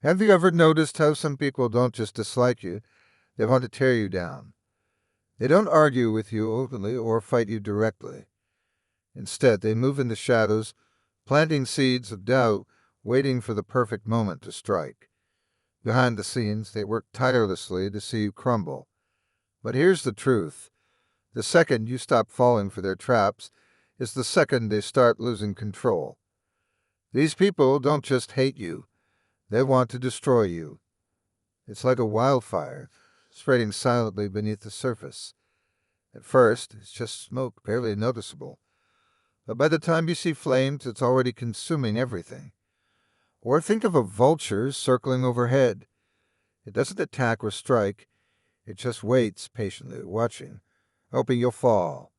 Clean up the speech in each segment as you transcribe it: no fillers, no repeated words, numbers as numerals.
Have you ever noticed how some people don't just dislike you, they want to tear you down? They don't argue with you openly or fight you directly. Instead, they move in the shadows, planting seeds of doubt, waiting for the perfect moment to strike. Behind the scenes, they work tirelessly to see you crumble. But here's the truth. The second you stop falling for their traps is the second they start losing control. These people don't just hate you, they want to destroy you. It's like a wildfire, spreading silently beneath the surface. At first, it's just smoke, barely noticeable. But by the time you see flames, it's already consuming everything. Or think of a vulture circling overhead. It doesn't attack or strike, it just waits patiently, watching, hoping you'll fall.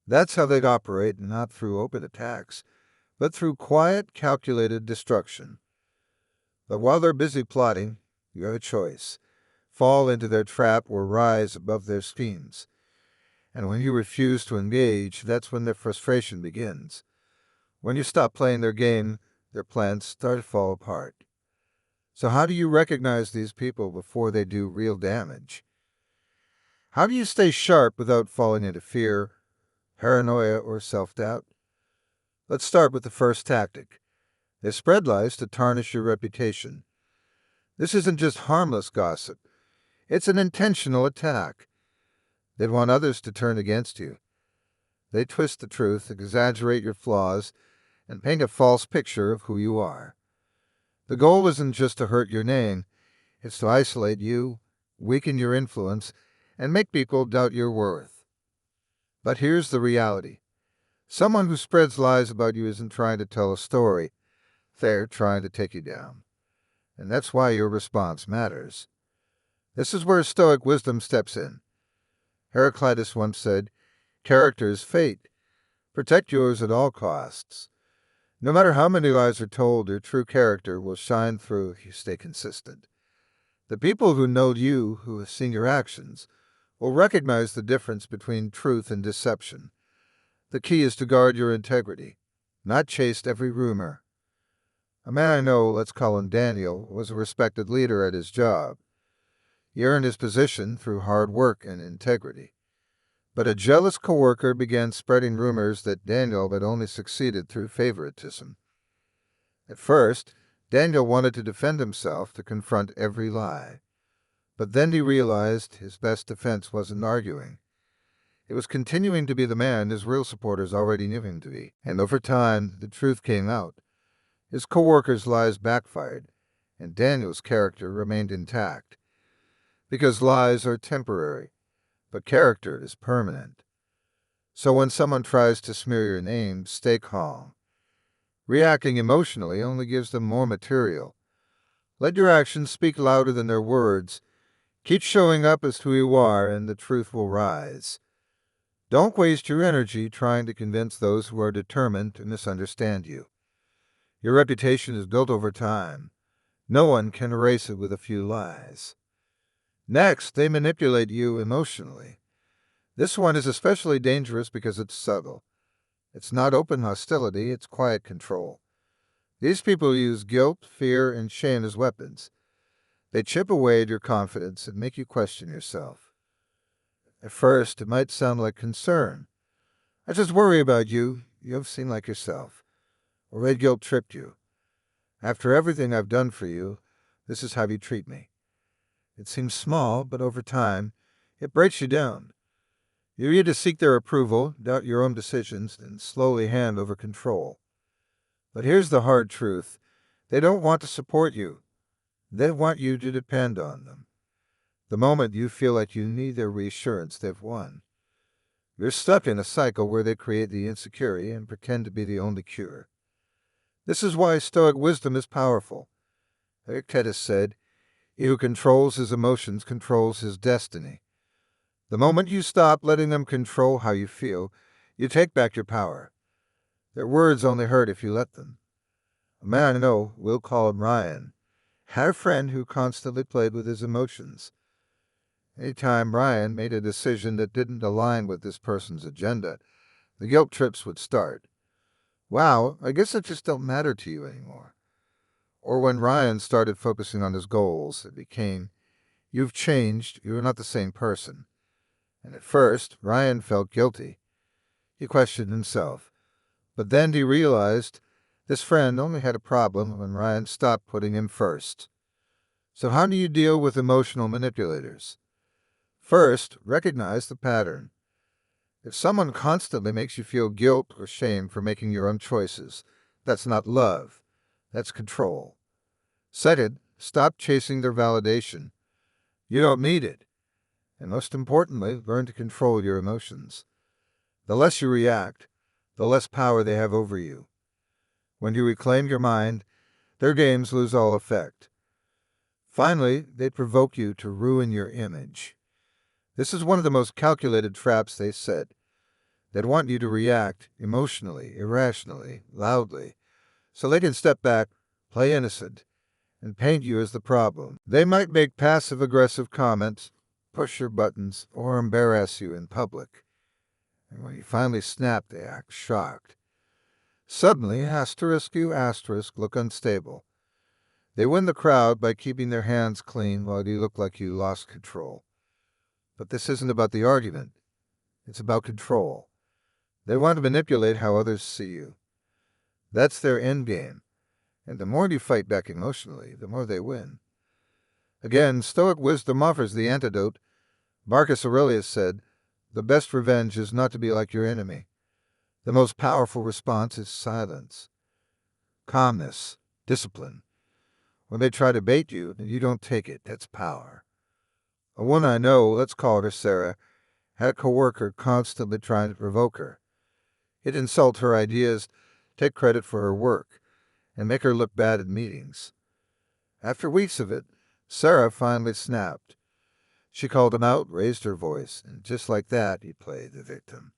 That's how they operate, not through open attacks, but through quiet, calculated destruction. But while they're busy plotting, you have a choice. Fall into their trap or rise above their schemes. And when you refuse to engage, that's when their frustration begins. When you stop playing their game, their plans start to fall apart. So how do you recognize these people before they do real damage? How do you stay sharp without falling into fear, paranoia, or self-doubt? Let's start with the first tactic. They spread lies to tarnish your reputation. This isn't just harmless gossip. It's an intentional attack. They want others to turn against you. They twist the truth, exaggerate your flaws, and paint a false picture of who you are. The goal isn't just to hurt your name, it's to isolate you, weaken your influence, and make people doubt your worth. But here's the reality. Someone who spreads lies about you isn't trying to tell a story. They're trying to take you down. And that's why your response matters. This is where Stoic wisdom steps in. Heraclitus once said, "Character is fate. Protect yours at all costs." No matter how many lies are told, your true character will shine through if you stay consistent. The people who know you, who have seen your actions, will recognize the difference between truth and deception. The key is to guard your integrity, not chase every rumor. A man I know, let's call him Daniel, was a respected leader at his job. He earned his position through hard work and integrity. But a jealous coworker began spreading rumors that Daniel had only succeeded through favoritism. At first, Daniel wanted to defend himself, to confront every lie. But then he realized his best defense wasn't arguing. It was continuing to be the man his real supporters already knew him to be. And over time, the truth came out. His coworkers' lies backfired, and Daniel's character remained intact. Because lies are temporary, but character is permanent. So when someone tries to smear your name, stay calm. Reacting emotionally only gives them more material. Let your actions speak louder than their words. Keep showing up as who you are, and the truth will rise. Don't waste your energy trying to convince those who are determined to misunderstand you. Your reputation is built over time. No one can erase it with a few lies. Next, they manipulate you emotionally. This one is especially dangerous because it's subtle. It's not open hostility, it's quiet control. These people use guilt, fear, and shame as weapons. They chip away at your confidence and make you question yourself. At first, it might sound like concern. "I just worry about you. You don't seem like yourself." Or red guilt tripped you. "After everything I've done for you, this is how you treat me." It seems small, but over time, it breaks you down. You either seek their approval, doubt your own decisions, and slowly hand over control. But here's the hard truth. They don't want to support you. They want you to depend on them. The moment you feel like you need their reassurance, they've won. You're stuck in a cycle where they create the insecurity and pretend to be the only cure. This is why Stoic wisdom is powerful. Epictetus said, "He who controls his emotions controls his destiny." The moment you stop letting them control how you feel, you take back your power. Their words only hurt if you let them. A man I know, we'll call him Ryan, had a friend who constantly played with his emotions. Anytime Ryan made a decision that didn't align with this person's agenda, the guilt trips would start. "Wow, I guess I just don't matter to you anymore." Or when Ryan started focusing on his goals, it became, "You've changed, you're not the same person." And at first, Ryan felt guilty. He questioned himself. But then he realized this friend only had a problem when Ryan stopped putting him first. So how do you deal with emotional manipulators? First, recognize the pattern. If someone constantly makes you feel guilt or shame for making your own choices, that's not love. That's control. Second, stop chasing their validation. You don't need it. And most importantly, learn to control your emotions. The less you react, the less power they have over you. When you reclaim your mind, their games lose all effect. Finally, they provoke you to ruin your image. This is one of the most calculated traps they set. They'd want you to react emotionally, irrationally, loudly, so they can step back, play innocent, and paint you as the problem. They might make passive-aggressive comments, push your buttons, or embarrass you in public. And when you finally snap, they act shocked. Suddenly, you look unstable. They win the crowd by keeping their hands clean while you look like you lost control. But this isn't about the argument. It's about control. They want to manipulate how others see you. That's their end game. And the more you fight back emotionally, the more they win. Again, Stoic wisdom offers the antidote. Marcus Aurelius said, "The best revenge is not to be like your enemy. The most powerful response is silence, calmness, discipline. When they try to bait you and you don't take it, that's power." A woman I know, let's call her Sarah, had a coworker constantly trying to provoke her. He'd insult her ideas, take credit for her work, and make her look bad at meetings. After weeks of it, Sarah finally snapped. She called him out, raised her voice, and just like that, he played the victim.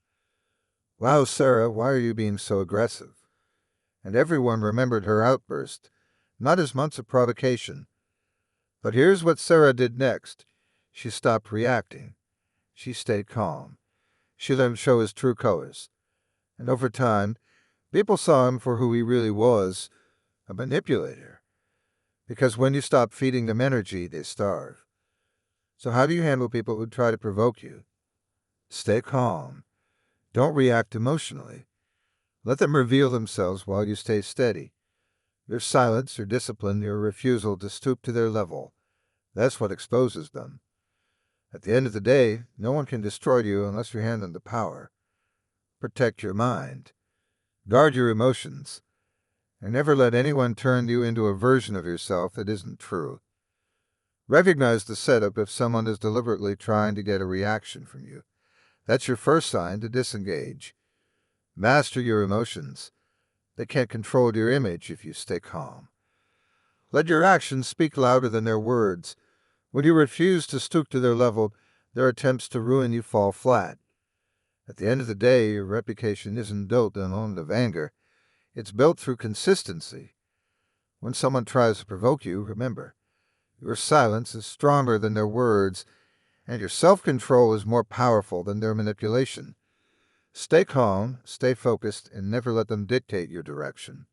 "Wow, Sarah, why are you being so aggressive?" And everyone remembered her outburst, not as months of provocation. But here's what Sarah did next. She stopped reacting. She stayed calm. She let him show his true colors. And over time, people saw him for who he really was, a manipulator. Because when you stop feeding them energy, they starve. So how do you handle people who try to provoke you? Stay calm. Don't react emotionally. Let them reveal themselves while you stay steady. Your silence, your discipline, your refusal to stoop to their level, that's what exposes them. At the end of the day, no one can destroy you unless you hand them the power. Protect your mind. Guard your emotions. And never let anyone turn you into a version of yourself that isn't true. Recognize the setup if someone is deliberately trying to get a reaction from you. That's your first sign to disengage. Master your emotions. They can't control your image if you stay calm. Let your actions speak louder than their words. When you refuse to stoop to their level, their attempts to ruin you fall flat. At the end of the day, your reputation isn't built on a moment of anger. It's built through consistency. When someone tries to provoke you, remember, your silence is stronger than their words, and your self-control is more powerful than their manipulation. Stay calm, stay focused, and never let them dictate your direction.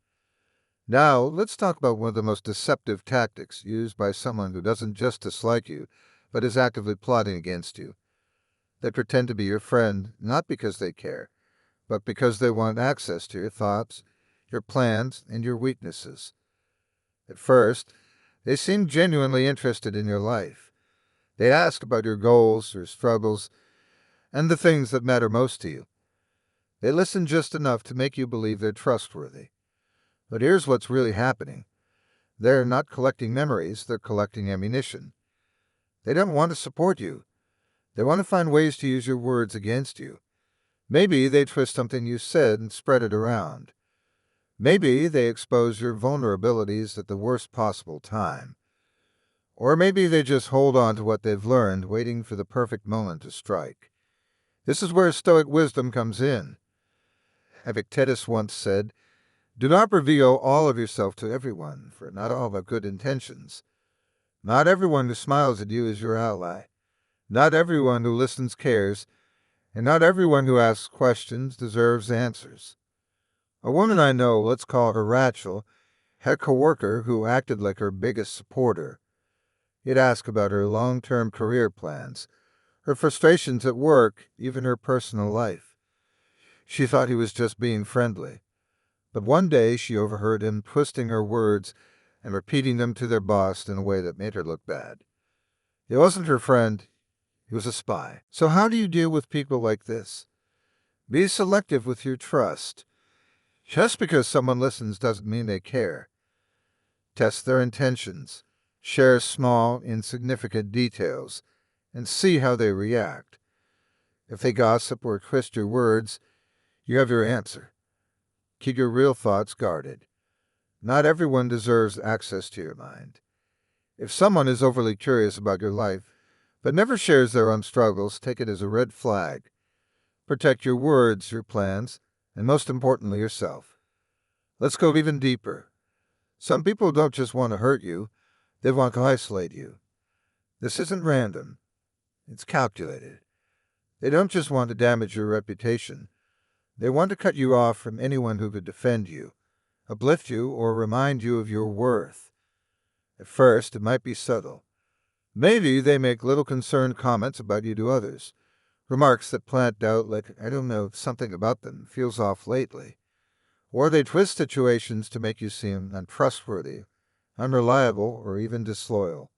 Now, let's talk about one of the most deceptive tactics used by someone who doesn't just dislike you, but is actively plotting against you. They pretend to be your friend, not because they care, but because they want access to your thoughts, your plans, and your weaknesses. At first, they seem genuinely interested in your life. They ask about your goals, your struggles, and the things that matter most to you. They listen just enough to make you believe they're trustworthy. But here's what's really happening. They're not collecting memories, they're collecting ammunition. They don't want to support you. They want to find ways to use your words against you. Maybe they twist something you said and spread it around. Maybe they expose your vulnerabilities at the worst possible time. Or maybe they just hold on to what they've learned, waiting for the perfect moment to strike. This is where Stoic wisdom comes in. Epictetus once said, "Do not reveal all of yourself to everyone, for not all have good intentions. Not everyone who smiles at you is your ally. Not everyone who listens cares, and not everyone who asks questions deserves answers." A woman I know, let's call her Rachel, had a coworker who acted like her biggest supporter. He'd ask about her long-term career plans, her frustrations at work, even her personal life. She thought he was just being friendly. But one day she overheard him twisting her words and repeating them to their boss in a way that made her look bad. He wasn't her friend, he was a spy. So how do you deal with people like this? Be selective with your trust. Just because someone listens doesn't mean they care. Test their intentions. Share small, insignificant details, and see how they react. If they gossip or twist your words, you have your answer. Keep your real thoughts guarded. Not everyone deserves access to your mind. If someone is overly curious about your life, but never shares their own struggles, take it as a red flag. Protect your words, your plans, and most importantly, yourself. Let's go even deeper. Some people don't just want to hurt you, they want to isolate you. This isn't random. It's calculated. They don't just want to damage your reputation. They want to cut you off from anyone who could defend you, uplift you, or remind you of your worth. At first, it might be subtle. Maybe they make little concerned comments about you to others, remarks that plant doubt like, I don't know, something about them feels off lately. Or they twist situations to make you seem untrustworthy, unreliable, or even disloyal.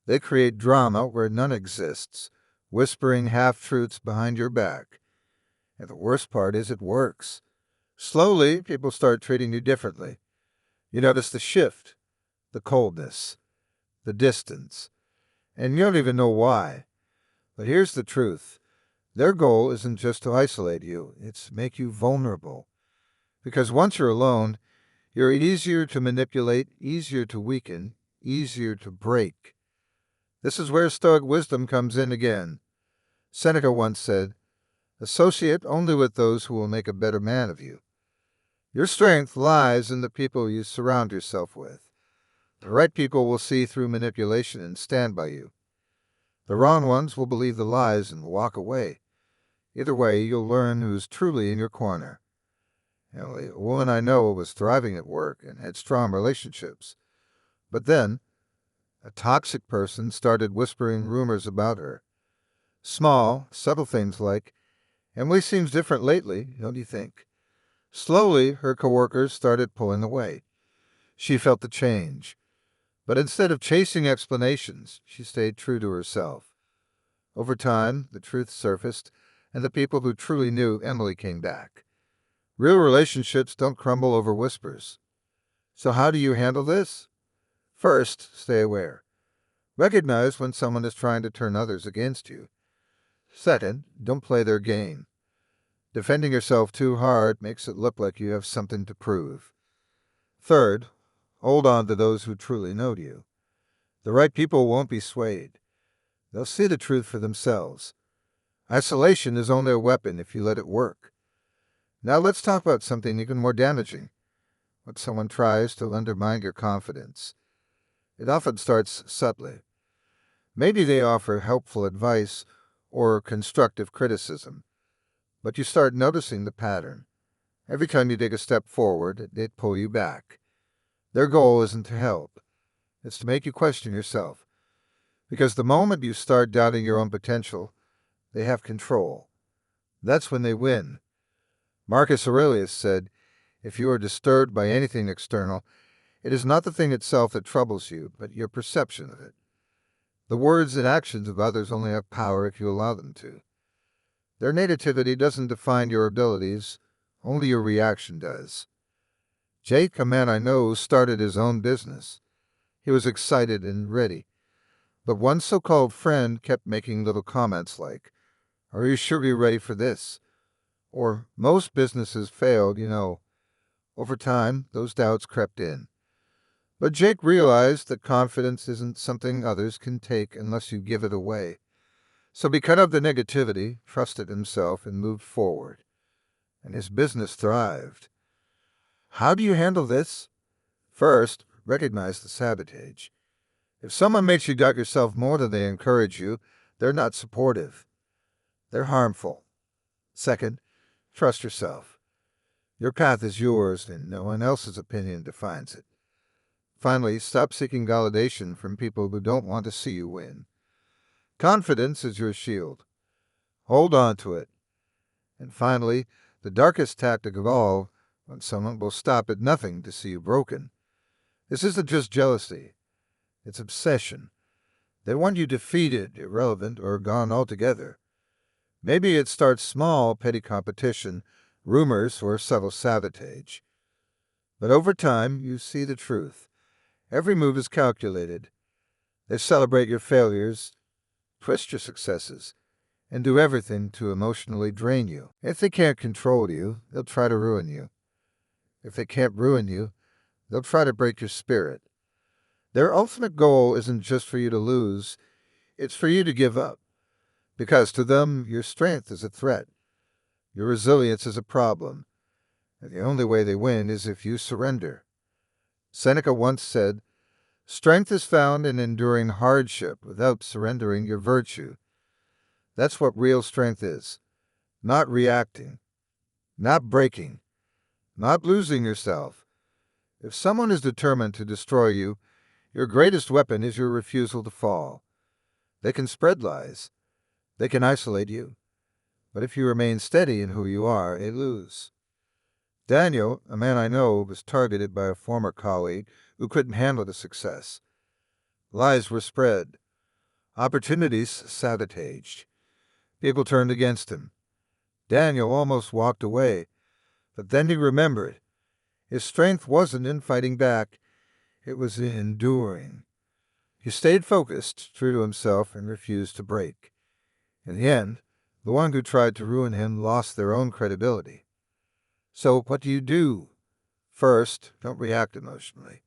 They create drama where none exists, whispering half-truths behind your back. And the worst part is it works. Slowly, people start treating you differently. You notice the shift, the coldness, the distance, and you don't even know why. But here's the truth. Their goal isn't just to isolate you, it's to make you vulnerable. Because once you're alone, you're easier to manipulate, easier to weaken, easier to break. This is where Stoic wisdom comes in again. Seneca once said, "Associate only with those who will make a better man of you." Your strength lies in the people you surround yourself with. The right people will see through manipulation and stand by you. The wrong ones will believe the lies and walk away. Either way, you'll learn who's truly in your corner. A woman I know was thriving at work and had strong relationships. But then, a toxic person started whispering rumors about her. Small, subtle things like, Emily seems different lately, don't you think? Slowly, her coworkers started pulling away. She felt the change. But instead of chasing explanations, she stayed true to herself. Over time, the truth surfaced, and the people who truly knew Emily came back. Real relationships don't crumble over whispers. So how do you handle this? First, stay aware. Recognize when someone is trying to turn others against you. Second, don't play their game. Defending yourself too hard makes it look like you have something to prove. Third, hold on to those who truly know you. The right people won't be swayed. They'll see the truth for themselves. Isolation is only a weapon if you let it work. Now let's talk about something even more damaging. When someone tries to undermine your confidence. It often starts subtly. Maybe they offer helpful advice or constructive criticism, but you start noticing the pattern. Every time you take a step forward, they pull you back. Their goal isn't to help. It's to make you question yourself. Because the moment you start doubting your own potential, they have control. That's when they win. Marcus Aurelius said, if you are disturbed by anything external, it is not the thing itself that troubles you, but your perception of it. The words and actions of others only have power if you allow them to. Their nativity doesn't define your abilities, only your reaction does. Jake, a man I know, started his own business. He was excited and ready. But one so-called friend kept making little comments like, are you sure you're ready for this? Or, most businesses failed, you know. Over time, those doubts crept in. But Jake realized that confidence isn't something others can take unless you give it away. So he cut out the negativity, trusted himself, and moved forward. And his business thrived. How do you handle this? First, recognize the sabotage. If someone makes you doubt yourself more than they encourage you, they're not supportive. They're harmful. Second, trust yourself. Your path is yours, and no one else's opinion defines it. Finally, stop seeking validation from people who don't want to see you win. Confidence is your shield. Hold on to it. And finally, the darkest tactic of all, when someone will stop at nothing to see you broken. This isn't just jealousy. It's obsession. They want you defeated, irrelevant, or gone altogether. Maybe it starts small, petty competition, rumors, or subtle sabotage. But over time, you see the truth. Every move is calculated. They celebrate your failures, twist your successes, and do everything to emotionally drain you. If they can't control you, they'll try to ruin you. If they can't ruin you, they'll try to break your spirit. Their ultimate goal isn't just for you to lose, it's for you to give up. Because to them, your strength is a threat. Your resilience is a problem. And the only way they win is if you surrender. Seneca once said, "Strength is found in enduring hardship without surrendering your virtue." That's what real strength is. Not reacting. Not breaking. Not losing yourself. If someone is determined to destroy you, your greatest weapon is your refusal to fall. They can spread lies. They can isolate you. But if you remain steady in who you are, they lose. Daniel, a man I know, was targeted by a former colleague who couldn't handle the success. Lies were spread. Opportunities sabotaged. People turned against him. Daniel almost walked away, but then he remembered. His strength wasn't in fighting back, it was in enduring. He stayed focused, true to himself, and refused to break. In the end, the one who tried to ruin him lost their own credibility. So what do? First, don't react emotionally.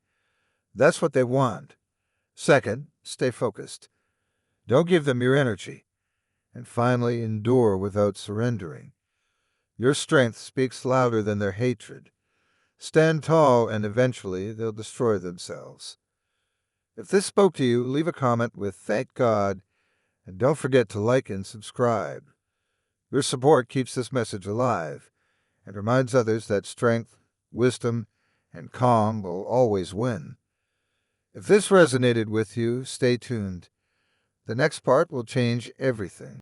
That's what they want. Second, stay focused. Don't give them your energy. And finally, endure without surrendering. Your strength speaks louder than their hatred. Stand tall, and eventually they'll destroy themselves. If this spoke to you, leave a comment with "Thank God," and don't forget to like and subscribe. Your support keeps this message alive and reminds others that strength, wisdom, and calm will always win. If this resonated with you, stay tuned. The next part will change everything.